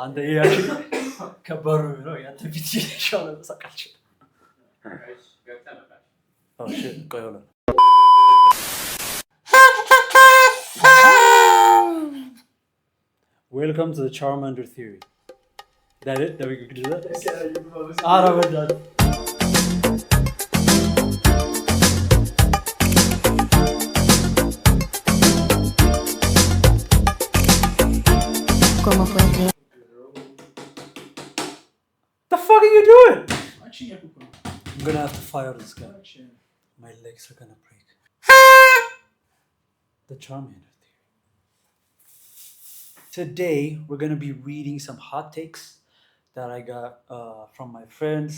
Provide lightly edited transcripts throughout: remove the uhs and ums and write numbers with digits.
አንተ ያቺ ከበሩ ነው ያንተ ፊት ይሻለ ተሳቃች እሺ ቆይ ሆነ Welcome to the Charmander theory. That it? That we could do that? Yeah, ¿Cómo fue que? The fuck are you doing? I'm gonna have to fire this guy. My legs are gonna break. The Charmander theory. Today we're gonna be reading some hot takes that I got from my friends,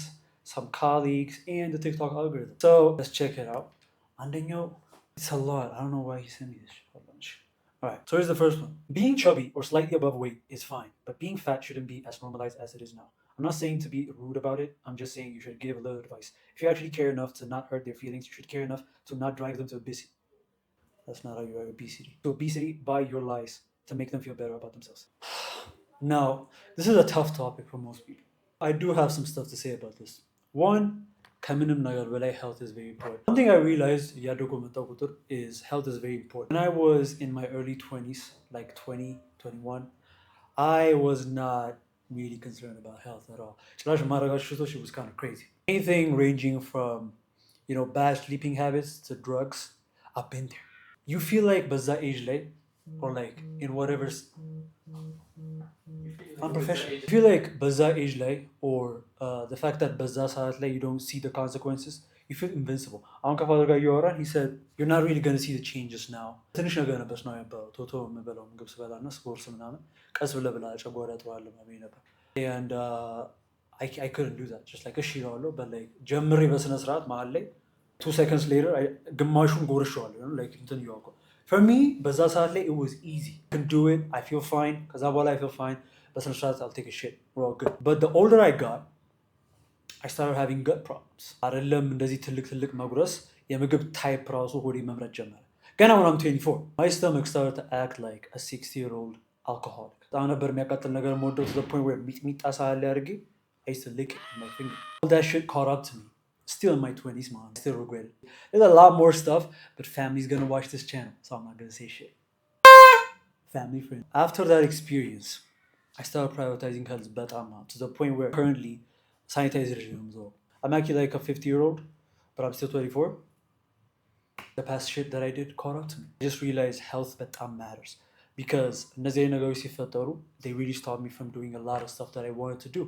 some colleagues, and the TikTok algorithm. So let's check it out. Andinho, it's a lot. I don't know why he sent me this shit. Alright, so here's the first one. Being chubby or slightly above weight is fine, but being fat shouldn't be as normalized as it is now. I'm not saying to be rude about it, I'm just saying you should give a little advice. If you actually care enough to not hurt their feelings, you should care enough to not drive them to obesity. That's not how you drive obesity. To obesity by your lies to make them feel better about themselves. Now, this is a tough topic for most people. I do have some stuff to say about this. One, health is very important. One thing I realized is health is very important. When I was in my early 20s, like 20, 21, I was not really concerned about health at all. It was kind of crazy. Anything ranging from, bad sleeping habits to drugs, I've been there. You feel like baza age late or like in whatever unprofessional. You feel like baza age late or the fact that baza saat late you don't see the consequences, you feel invincible. He said you're not really going to see the changes now. And I couldn't do that. Just like a shiralo, but like jamri basnasrat mahalle 2 seconds later I gamashun gorishwalo, like intan yoko. For me, baza saat it was easy. I can do it. I feel fine. Kazabala I feel fine. Basnasrat I'll take a shit. We're all good. But the older I got, I started having gut problems. አይደለም እንደዚህ ትልቅ መጉረስ የምግብ type ራሱ ሆዴ መምረጥ ጀመረ። Gana when I'm 24, my stomach started to act like a 60-year-old alcoholic. በጣም ነበር የሚያቃጥል ነገር የምወደው to the point where ሚጥሚጣ ሳለ አድርጌ I used to lick it with my finger. All that shit caught up to me. Still in my 20s, man. I still regret it. There's a lot more stuff, but family's gonna watch this channel, so I'm not gonna say shit. Family friend. After that experience, I started prioritizing health better to the point where currently sanitizer regimes. I'm actually like a 50-year-old, but I'm still 24. The past shit that I did caught up to me. I just realized health better matters because they really stopped me from doing a lot of stuff that I wanted to do.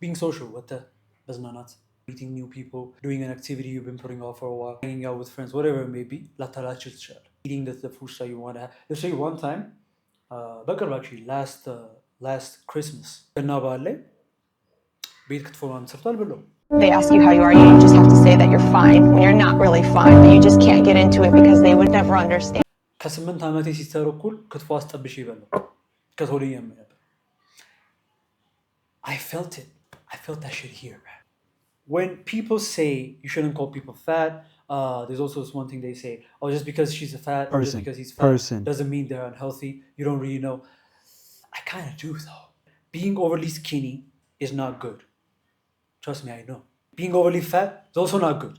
Being social, meeting new people, doing an activity you've been putting off for a while, hanging out with friends, whatever it may be. Eating the food that you want to have. Let's say one time, actually last Christmas, they ask you how you are, you just have to say that you're fine when you're not really fine, but you just can't get into it because they would never understand. I felt it. I felt that shit here, man. When people say you shouldn't call people fat, there's also this one thing they say, oh, just because she's a fat, or just because he's fat, doesn't mean they're unhealthy. You don't really know. I kind of do, though. Being overly skinny is not good. Trust me, I know. Being overly fat is also not good.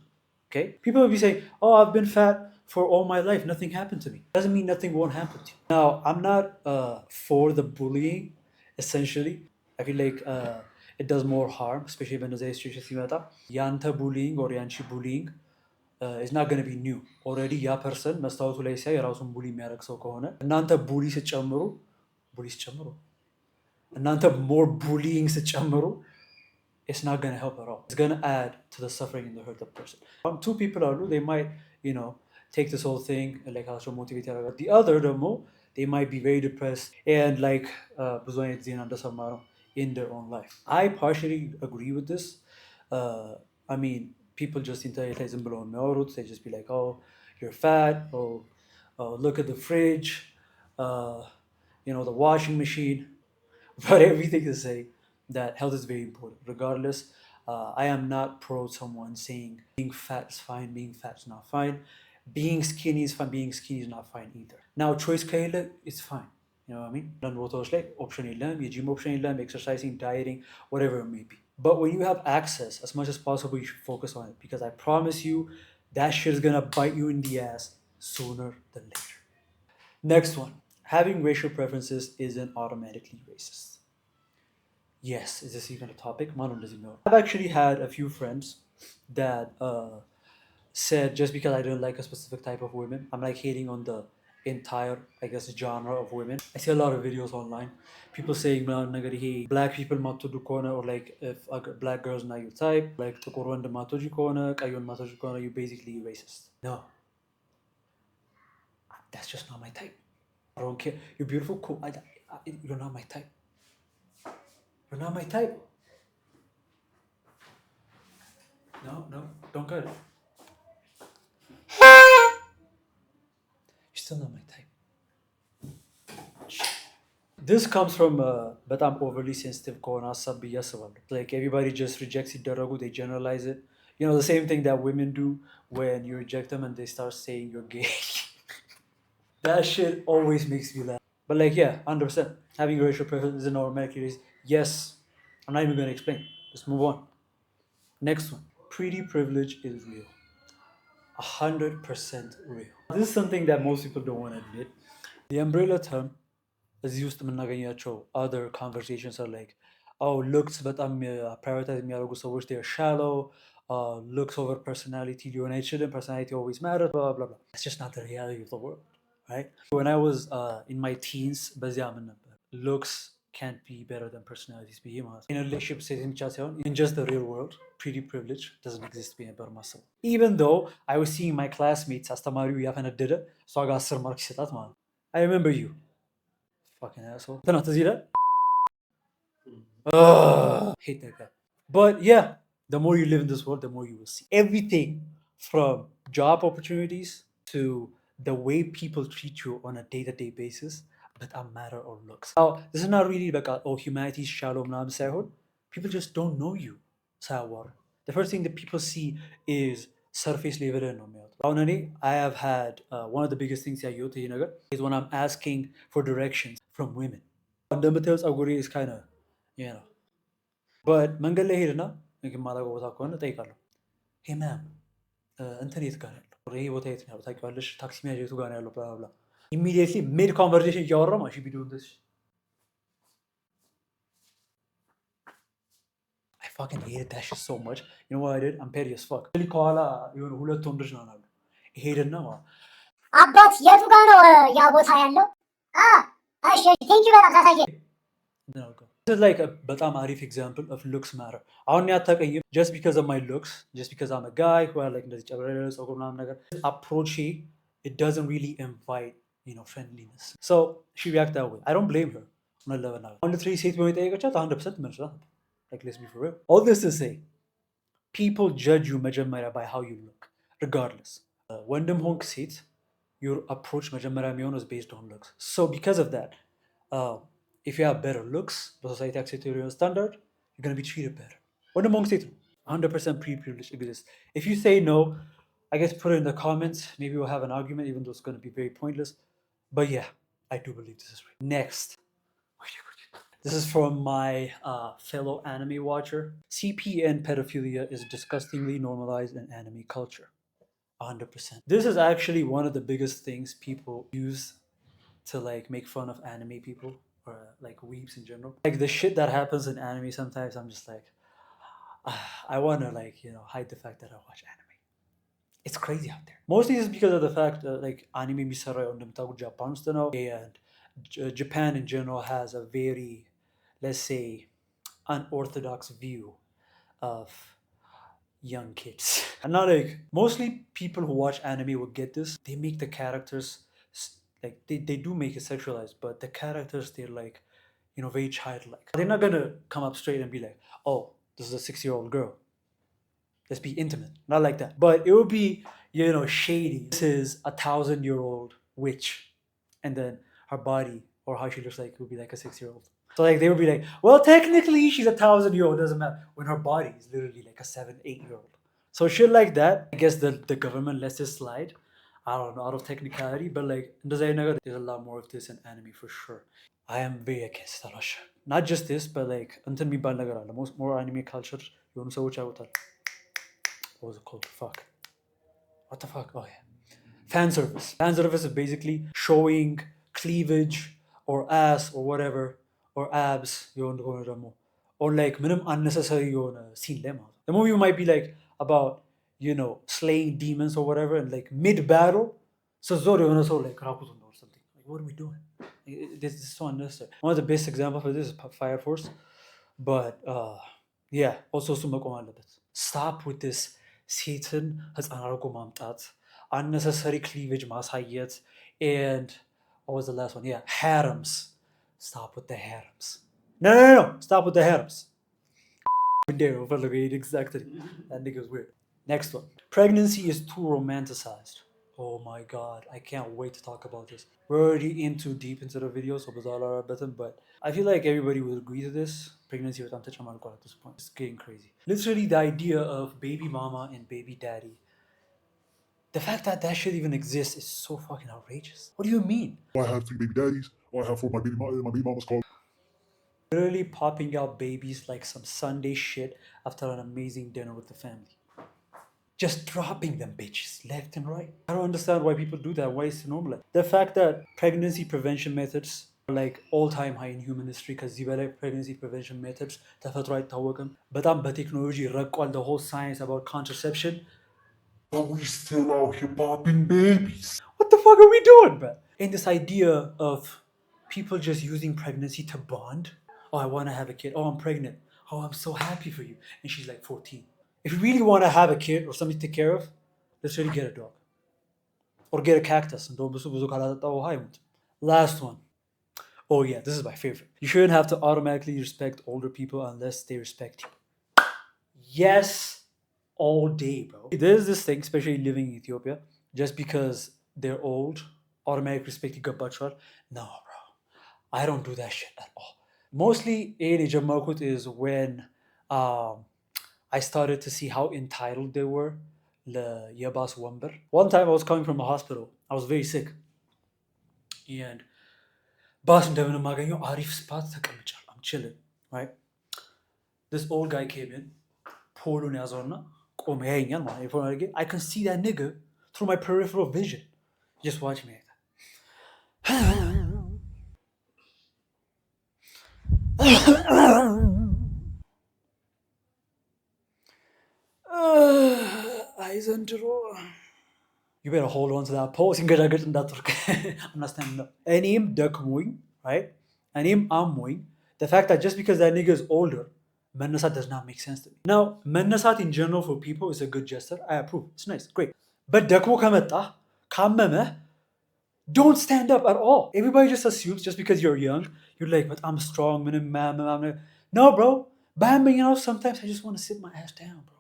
Okay? People will be saying, oh, I've been fat for all my life. Nothing happened to me. Doesn't mean nothing won't happen to you. Now, I'm not for the bullying, essentially. I feel like it does more harm, especially when there's a situation. Yanta bullying or yanchi bullying is not going to be new. Already, ya person, መስታወቱ ላይ ሲያይ ራሱን ቡሊ የሚያደርግ ሰው ከሆነ እናንተ ቡሊ ስትጨምሩ እናንተ more bullying ስትጨምሩ it's not going to help at all. It's going to add to the suffering and the hurt of the person. Two people are, they might, take this whole thing like how to motivate the other, they might be very depressed and like in their own life. I partially agree with this. I mean, people just they just be like, oh, you're fat, oh, look at the fridge, the washing machine, but everything to say that health is very important. Regardless, I am not pro someone saying being fat is fine, being fat is not fine. Being skinny is fine, being skinny is not fine either. Now, choice kaila, it's fine. You know what I mean? Then both like option ilam, gym option ilam, exercising, dieting, whatever it may be. But when you have access, as much as possible, you should focus on it because I promise you, that shit is gonna bite you in the ass sooner than later. Next one. Having racial preferences isn't automatically racist. Yes, is this even a topic? Manon doesn't know. I've actually had a few friends that said just because I don't like a specific type of women, I'm like hating on the entire, I guess, genre of women. I see a lot of videos online. People saying, "Man, nagari, hey, black people matodu kona," or like if a black girl's not your type, like tukurwanda matoji kona, kayon matoji kona, you basically racist. No, that's just not my type. I don't care. You're beautiful, cool. You're not my type. You're not my type. No, don't get it. You're still not my type. This comes from but I'm overly sensitive like everybody just rejects it, they generalize it. You know, the same thing that women do when you reject them and they start saying you're gay. That shit always makes me laugh. But like, yeah, 100%. Having a racial preference is an automatically racist. Yes. I'm not even gonna explain. Let's move on. Next one. Pretty privilege is real. 100% real. This is something that most people don't want to admit. The umbrella term is used to የምናገኛቸው other conversations are like, oh, looks በጣም prioritize የሚያደርጉ ሰዎች they're shallow, looks over personality ሊሆን አይችልም, personality always matters, blah, blah, blah. That's just not the reality of the world, right? When I was in my teens, በዚያ ምን ነበር? Looks can't be better than personalities ብዬ ማለት ነው። In a relationship setting ብቻ ሳይሆን in just the real world, pretty privilege doesn't exist ብዬ ነበር ማሰብ። Even though I was seeing my classmates አስተማሪው እያፈነደደ እሷ ጋር 10 ማርክ ይሰጣት ማለት ነው። I remember you. Fucking asshole. Not to see that. Hate that guy. But yeah, the more you live in this world, the more you will see. Everything from job opportunities to the way people treat you on a day-to-day basis, but a matter of looks. Now, this is not really like, oh, humanity is shallow, people just don't know you. The first thing that people see is surface level ነው የሚያዩት። አሁን እኔ I have had one of the biggest things ያየሁት ይሄ ነገር is when I'm asking for directions from women. እንደምታየው ፀጉሬ is kind of, you know, but መንገድ ላይ ሄድና የማላውቀው ቦታ ከሆነ እጠይቃለሁ። hey ma'am, እንትን የት ጋር ነው ያለው? ይሄ ቦታ የት ነው ያለው? ታውቂዋለሽ? ታክሲ መያዣ የቱ ጋር ነው ያለው? blah blah blah. Immediately mid conversation እያወራ ማለት she be doing this. I fucking hated that shit so much. You know what I did? I'm petty as fuck. ከኋላ የሆነ ሁለት ወንዶች ነው አሉ። ሄድና አባት የቱ ጋር ነው ያ ቦታ ያለው? እሺ ቴንክ ዩ በጣም ታሳየ። This is like a በጣም አሪፍ example of looks matter. አሁን ያታቀኝም just because of my looks, just because I'm a guy who like እንደዚህ ጨበረ ፀጉር ምናምን ነገር approach it doesn't really invite, you know, friendliness. So she reacted that way. I don't blame her. On the three ሴት በሚጠይቀቻት 100% መልሷት። Like, let's be for real. All this to say, people judge you መጀመሪያ by how you look, regardless. ወንድም ሆንክ ሴት, your approach መጀመሪያ የሚሆነው is based on looks. So because of that, if you have better looks, በሶሳይቲ accepted your standard, you're going to be treated better. ወንድም ሆንክ ሴት 100% pre-privilege exists. If you say no, I guess put it in the comments. Maybe we'll have an argument, even though it's going to be very pointless. But yeah, I do believe this is real. Next. This is from my fellow anime watcher. CPN pedophilia is disgustingly normalized in anime culture. 100%. This is actually one of the biggest things people use to like make fun of anime people or like weebs in general. Like the shit that happens in anime sometimes I'm just like, I want to like, you know, hide the fact that I watch anime. It's crazy out there. Mostly it's because of the fact that like anime misara ondemtagu Japan and Japan in general has a very, let's say, unorthodox view of young kids. And not like mostly people who watch anime will get this. They make the characters like they do make it sexualized, but the characters they're like, you know, very childlike. They're not gonna come up straight and be like, oh, this is a 6-year-old girl. Let's be intimate. Not like that. But it would be, you know, shady. This is a 1,000-year-old witch, and then her body or how she looks like would be like a 6-year-old. So like they would be like, well, technically she's a 1,000-year-old, doesn't matter. When her body is literally like a 7-8-year-old. So shit like that, I guess the government lets it slide. I don't know, out of technicality, but like there's a lot more of this in anime for sure. I am very against that. Not just this, but like until me more anime culture, you want to say what was it called? Fuck. What the fuck? Oh yeah. Fan service. Fan service is basically showing cleavage or ass or whatever or abs or like minimum unnecessary scene lemma. The movie might be like about slaying demons or whatever, and like mid battle, so like Rakuten or something. Like what are we doing? This is so unnecessary. One of the best examples for this is Fire Force, but yeah, also sumakom alebet. Stop with this Satan has ማምጣት unnecessary cleavage ማሳየት, and what was the last one? Yeah, harems. Stop with the harems. No. Stop with the harems. Exactly. That nigga's weird. Next one. Pregnancy is too romanticized. Oh my god, I can't wait to talk about this. We're already in too deep into the video, so but I feel like everybody would agree to this. Pregnancy with at this point. It's getting crazy. Literally, the idea of baby mama and baby daddy, the fact that that shit even exists is so fucking outrageous. What do you mean? I have 3 baby daddies. I have 4 my baby mama's called. Literally popping out babies like some Sunday shit after an amazing dinner with the family. Just dropping them bitches left and right. I don't understand why people do that. Why is it normal? The fact that pregnancy prevention methods are like all-time high in human history, because pregnancy prevention methods ተፈጥሮ አይታወቅም። በጣም በቴክኖሎጂ ረቋል. The whole science about contraception. But we still out here popping babies. What the fuck are we doing, man? And this idea of people just using pregnancy to bond. Oh, I want to have a kid. Oh, I'm pregnant. Oh, I'm so happy for you. And she's like 14. If you really want to have a kid or something to take care of, let's really get a dog. Or get a cactus. Last one. Oh yeah, this is my favorite. You shouldn't have to automatically respect older people unless they respect you. Yes, all day, bro. There's this thing, especially living in Ethiopia, just because they're old, automatic respect ይገባቸዋል. No, bro. I don't do that shit at all. Mostly, age is when I started to see how entitled they were. Yabas Wamber. One time I was coming from a hospital. I was very sick. And bus arif spot I'm chilling, right? This old guy came in. I can see that nigga through my peripheral vision. Just watch me. You better hold on to that pose. I'm not standing up. Enim dakmoing, right? Enim amoing. The fact that just because that nigga is older, Menasat does not make sense to me. Now, Menasat in general for people is a good gesture. I approve. It's nice. Great. But dakmo kameta, kameme, don't stand up at all. Everybody just assumes just because you're young, you're like, but I'm strong. No, bro. Sometimes I just want to sit my ass down, bro.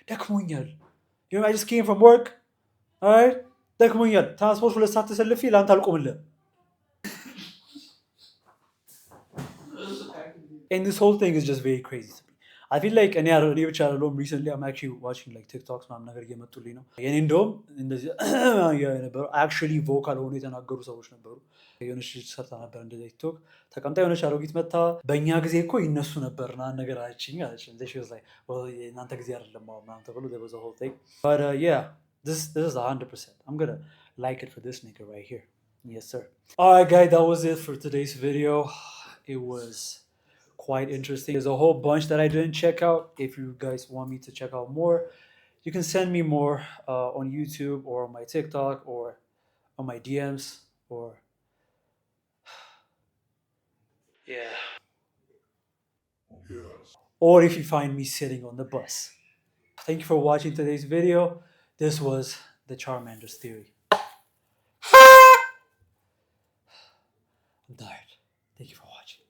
Dakmoing. I just came from work. Alright? ደክሞኛል። ትራንስፖርት 2 ሰዓት ተሰልፌ ለአንተ አልቆምልህ። And this whole thing is just very crazy to me. I feel like recently I'm actually watching like TikToks ምናምን ነገር እየመጡልኝ ነው። የኔ እንደውም እንደዚህ የነበሩ actually vocal ሆኖ የተናገሩ ሰዎች ነበሩ። የሆነች ልጅ ሰርታ ነበር እንደዚህ ቲክቶክ ተቀምጣ የሆነች አሮጊት መታ በእኛ ጊዜ እኮ ይነሱ ነበር ና ነገር አለችኝ አለች። She was like, well, የእናንተ ጊዜ አይደለም ምናምን ተብሎ there was a whole thing. But yeah. This is 100%. I'm gonna like it for this nigga right here. Yes, sir. Alright, guys, that was it for today's video. It was quite interesting. There's a whole bunch that I didn't check out. If you guys want me to check out more, you can send me more on YouTube or on my TikTok or on my DMs or yeah. Yes. Or if you find me sitting on the bus. Thank you for watching today's video. This was the Charmander's theory. I'm tired. Thank you for watching.